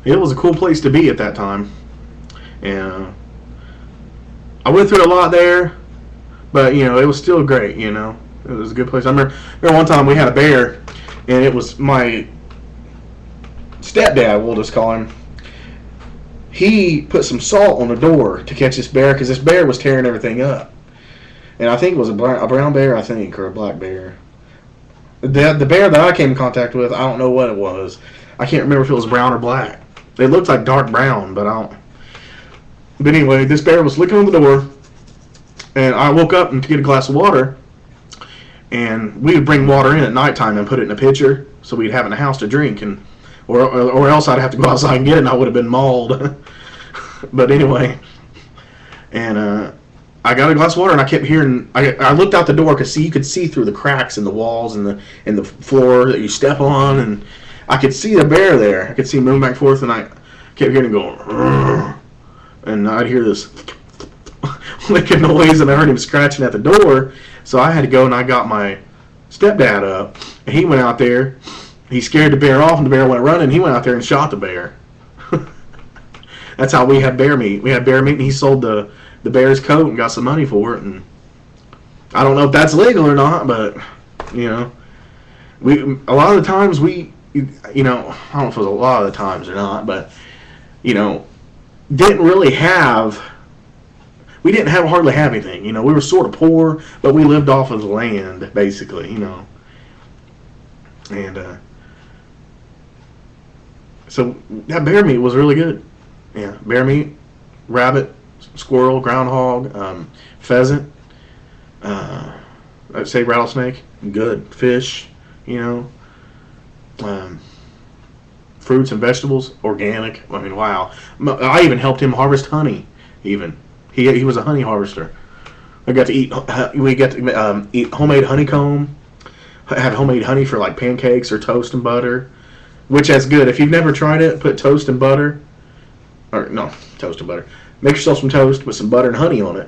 It was a cool place to be at that time, and I went through a lot there, but it was still great. It was a good place. I remember one time we had a bear, and it was my stepdad. We'll just call him. He put some salt on the door to catch this bear because this bear was tearing everything up. And I think it was a brown bear, I think, or a black bear. The bear that I came in contact with, I don't know what it was. I can't remember if it was brown or black. It looked like dark brown, but I don't. But anyway, this bear was licking on the door, and I woke up and to get a glass of water, and we would bring water in at nighttime and put it in a pitcher so we'd have it in the house to drink, and or else I'd have to go outside and get it, and I would have been mauled. But anyway, and I got a glass of water, and I kept hearing. I looked out the door because you could see through the cracks in the walls and the floor that you step on, and I could see the bear there. I could see him moving back and forth, and I kept hearing him going, "Rrr," and I'd hear this licking noise, and I heard him scratching at the door. So I had to go, and I got my stepdad up, and he went out there. He scared the bear off, and the bear went running. He went out there and shot the bear. That's how we had bear meat. We had bear meat, and he sold the bear's coat and got some money for it. And I don't know if that's legal or not, but we a lot of the times I don't know if it was a lot of the times or not, but didn't really have. We didn't hardly have anything. We were sort of poor, but we lived off of the land basically. And so that bear meat was really good. Yeah, bear meat, rabbit, squirrel, groundhog, pheasant. I'd say rattlesnake, good. Fish, fruits and vegetables, organic. I mean, wow. I even helped him harvest honey. Even he was a honey harvester. I got to eat. We got to eat homemade honeycomb. I had homemade honey for like pancakes or toast and butter, which that's good. If you've never tried it, put toast and butter. Or no, toast and butter. Make yourself some toast with some butter and honey on it.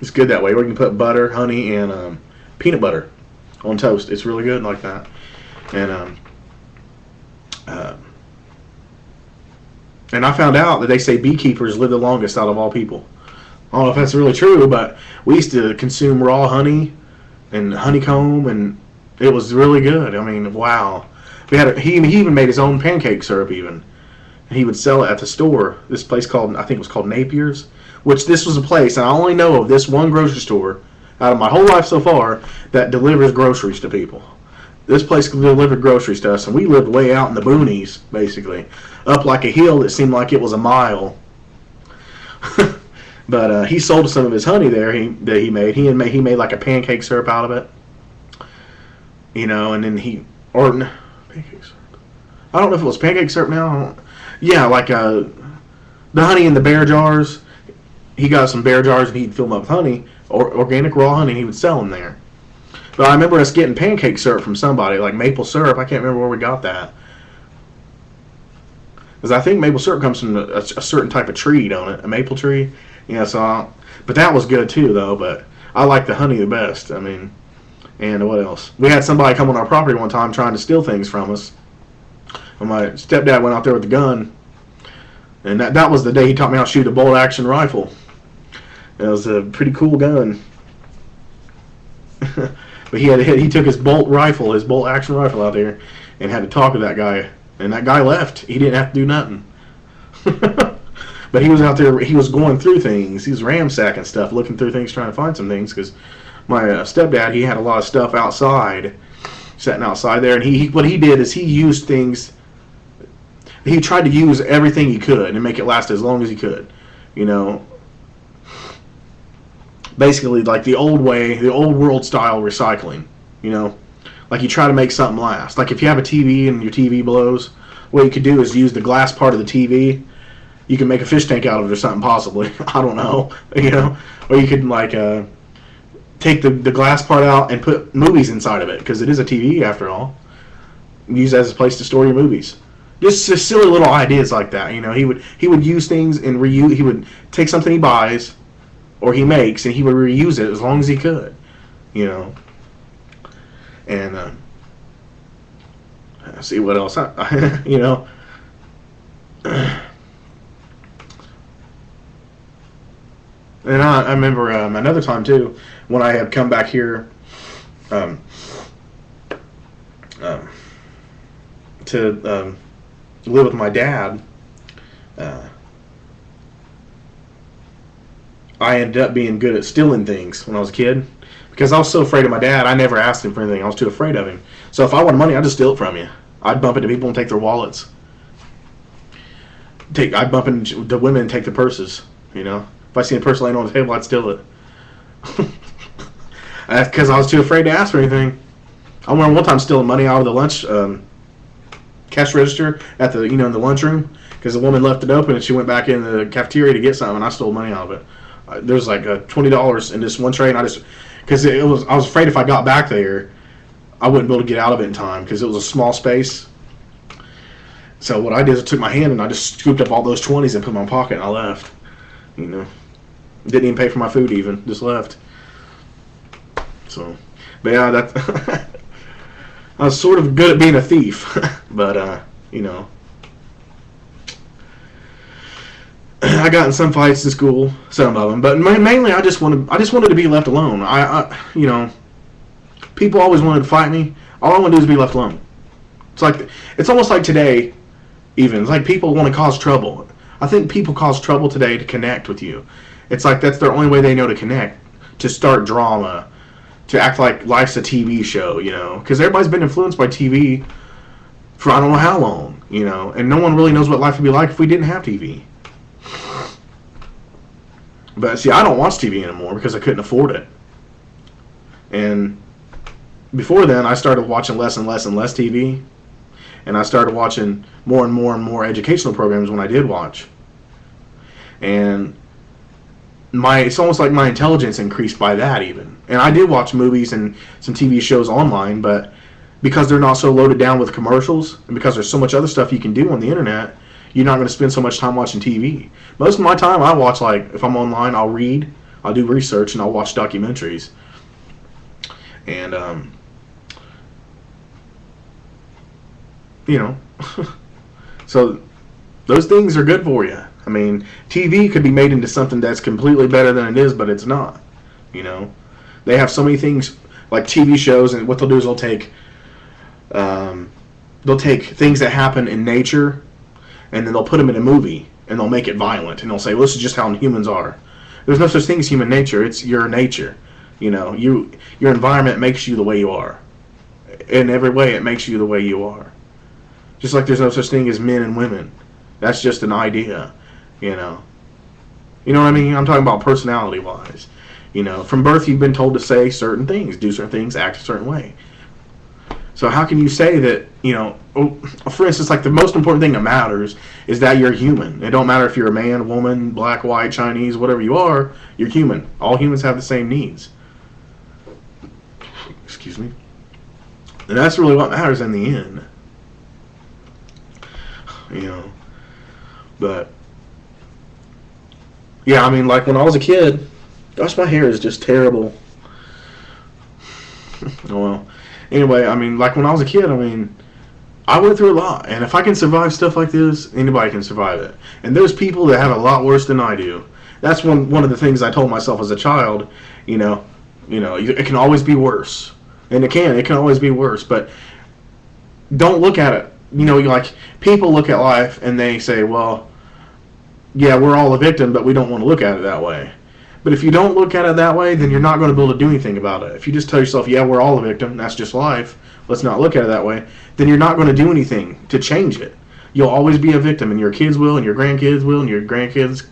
It's good that way. Or you can put butter, honey, and peanut butter on toast. It's really good like that. And I found out that they say beekeepers live the longest out of all people. I don't know if that's really true, but we used to consume raw honey and honeycomb, and it was really good. I mean, wow. He even made his own pancake syrup even. He would sell it at the store. This place I think it was called Napier's, which this was a place, and I only know of this one grocery store out of my whole life so far that delivers groceries to people. This place delivered groceries to us, and we lived way out in the boonies, basically, up like a hill that seemed like it was a mile. But he sold some of his honey there that he made. He made like a pancake syrup out of it, and then pancake syrup. I don't know if it was pancake syrup now. Yeah, like the honey in the bear jars. He got some bear jars and he'd fill them up with honey, or organic raw honey, and he would sell them there. But I remember us getting pancake syrup from somebody, like maple syrup. I can't remember where we got that. Because I think maple syrup comes from a certain type of tree, don't it? A maple tree. Yeah, but that was good too, though. But I like the honey the best. I mean, and what else? We had somebody come on our property one time trying to steal things from us. And my stepdad went out there with the gun, and that was the day he taught me how to shoot a bolt-action rifle. It was a pretty cool gun. But he took his bolt-action rifle out there, and had to talk to that guy. And that guy left. He didn't have to do nothing. But he was out there. He was going through things. He was ransacking stuff, looking through things, trying to find some things. Because my stepdad, he had a lot of stuff outside, sitting outside there. And what he did is he used things. He tried to use everything he could and make it last as long as he could. Basically like the old way, the old world style recycling. Like you try to make something last. Like if you have a TV and your TV blows, what you could do is use the glass part of the TV. You can make a fish tank out of it or something possibly. I don't know. Or you could like take the glass part out and put movies inside of it, because it is a TV after all. Use it as a place to store your movies. Just silly little ideas like that. He would use things and reuse. He would take something he buys or he makes, and he would reuse it as long as he could. And see what else. And I remember another time too when I had come back here um, um, to live with my dad. Uh, I ended up being good at stealing things when I was a kid because I was so afraid of my dad. I never asked him for anything. I was too afraid of him. So if I wanted money, I'd just steal it from you. I'd bump into people and take their wallets. I'd bump into the women and take the purses. You know, if I see a purse laying on the table, I'd steal it. That's because I was too afraid to ask for anything. I remember one time stealing money out of the lunch cash register at the in the lunchroom because the woman left it open and she went back in the cafeteria to get something and I stole money out of it. There was like $20 in this one tray and I was afraid if I got back there I wouldn't be able to get out of it in time because it was a small space. So what I did is I took my hand and I just scooped up all those 20s and put them in my pocket and I left. Didn't even pay for my food even, just left. So, but yeah, that I was sort of good at being a thief, but I got in some fights in school, some of them, but mainly I just wanted to be left alone. People always wanted to fight me. All I want to do is be left alone. It's almost like today, even it's like people want to cause trouble. I think people cause trouble today to connect with you. It's like that's their only way they know to connect, to start drama, to act like life's a TV show, because everybody's been influenced by TV for I don't know how long, and no one really knows what life would be like if we didn't have TV. But see, I don't watch TV anymore because I couldn't afford it. And before then, I started watching less and less and less TV, and I started watching more and more and more educational programs when I did watch. And it's almost like my intelligence increased by that even. And I did watch movies and some TV shows online, but because they're not so loaded down with commercials and because there's so much other stuff you can do on the internet, you're not going to spend so much time watching TV. Most of my time I watch, if I'm online, I'll read, I'll do research, and I'll watch documentaries. And, so those things are good for you. I mean, TV could be made into something that's completely better than it is, but it's not. They have so many things like TV shows, and what they'll do is they'll take things that happen in nature, and then they'll put them in a movie, and they'll make it violent, and they'll say, well, this is just how humans are. There's no such thing as human nature. It's your nature. Your environment makes you the way you are. In every way, it makes you the way you are. Just like there's no such thing as men and women. That's just an idea, You know what I mean? I'm talking about personality-wise. From birth you've been told to say certain things, do certain things, act a certain way. So how can you say that, for instance, like the most important thing that matters is that you're human. It don't matter if you're a man, woman, black, white, Chinese, whatever you are, you're human. All humans have the same needs. Excuse me. And that's really what matters in the end. But yeah, I mean, like when I was a kid, gosh, my hair is just terrible. Oh well. Anyway, I mean, like when I was a kid, I went through a lot, and if I can survive stuff like this, anybody can survive it. And there's people that have it a lot worse than I do. That's one of the things I told myself as a child. It can always be worse, and it can always be worse. But don't look at it. Like people look at life and they say, well, yeah, we're all a victim, but we don't want to look at it that way. But if you don't look at it that way, then you're not going to be able to do anything about it. If you just tell yourself, yeah, we're all a victim, that's just life, let's not look at it that way, then you're not going to do anything to change it. You'll always be a victim, and your kids will, and your grandkids will, and your kids'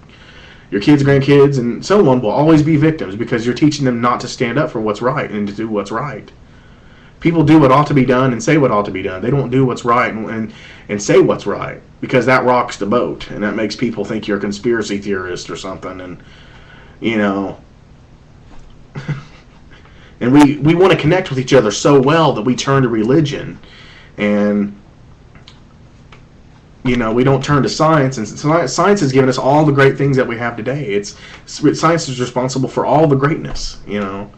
grandkids, and so on will always be victims because you're teaching them not to stand up for what's right and to do what's right. People do what ought to be done and say what ought to be done. They don't do what's right and say what's right because that rocks the boat, and that makes people think you're a conspiracy theorist or something, and and we want to connect with each other so well that we turn to religion, and we don't turn to science, and science has given us all the great things that we have today. Science is responsible for all the greatness, and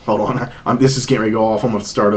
hold on, this is getting ready to go off. I'm going to start over.